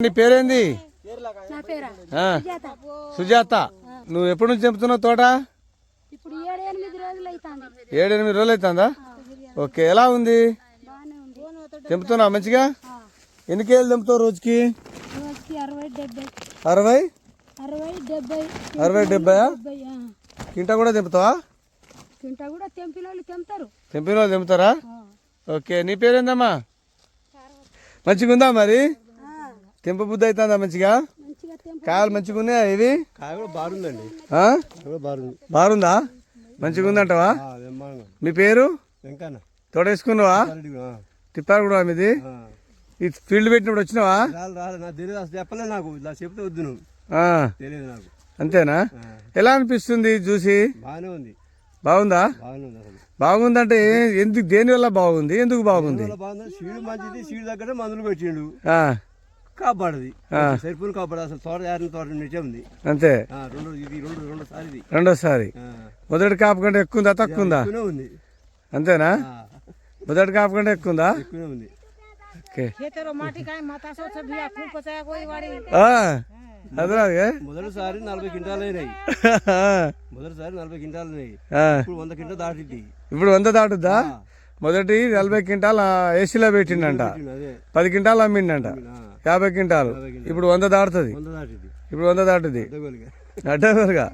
నీ పేరేంది? నా సుజాత. నువ్వు ఎప్పటి నుంచి తెంపుతున్నావు తోట? ఇప్పుడు 7-8 రోజులు అవుతుంది. 7-8 రోజులు అవుతుందా? ఓకే, ఎలా ఉంది? తెంపుతున్నావు మంచిగా? ఎన్ని కేజీలు తెంపుతావు రోజుకి? రోజుకి 60-70. 60? 60-70. 60-70? కింటా కూడా తెంపుతావా? కింటా కూడా తెంపిన వాళ్ళు తెంపుతారు. తెంపిన వాళ్ళు తెంపుతారా? ఓకే, నీ పేరేందమ్మా? మంచిగా ఉందా మరి? తెంపు బుద్ధి అవుతుందా మంచిగా? కాయలు మంచిగా ఉన్నాయా? ఇవి బారుందా? మంచిగా ఉందంటవా? మీ పేరు? తోడేసుకున్నావా? తిప్పారు కూడా మీది? ఈ ఫీల్డ్ పెట్టినప్పుడు వచ్చినావా? చెప్పలే నాకు, ఇలా చెప్తే వద్దు నువ్వు. తెలియదు నాకు. అంతేనా? ఎలా అనిపిస్తుంది చూసి? బాగానే ఉంది. బాగుందా? బాగుందంటే ఎందుకు, దేని వల్ల బాగుంది, ఎందుకు బాగుంది? సీడు మంచిది, సీడు దగ్గర మందులు పెట్టిండు, కాపాడది, సరిపోయిన కాపాడు. అసలు తోట నిజం ఉంది అంతే. రెండోసారి మొదటి కాపు కంటే ఎక్కువ ఉందా తక్కువ ఉందా? ఉంది. అంతేనా? మొదటి కాపు కంటే ఎక్కువ ఉందా? ఎక్కువనే ఉంది. మొదటిసారి 40 క్వింటాలు అయినాయి. మొదటిసారి 40 క్వింటాలు అయినాయి. ఇప్పుడు 100 క్వింటాలు దాటింది. ఇప్పుడు 100 దాటుద్దా? మొదటి 40 క్వింటాలు ఏసీలో పెట్టిండంట, 10 క్వింటాలు అమ్మిండంట, 50 క్వింటాలు. ఇప్పుడు 100 దాటుతుంది. ఇప్పుడు 100 దాటుద్ది అడ్డగోలుగా.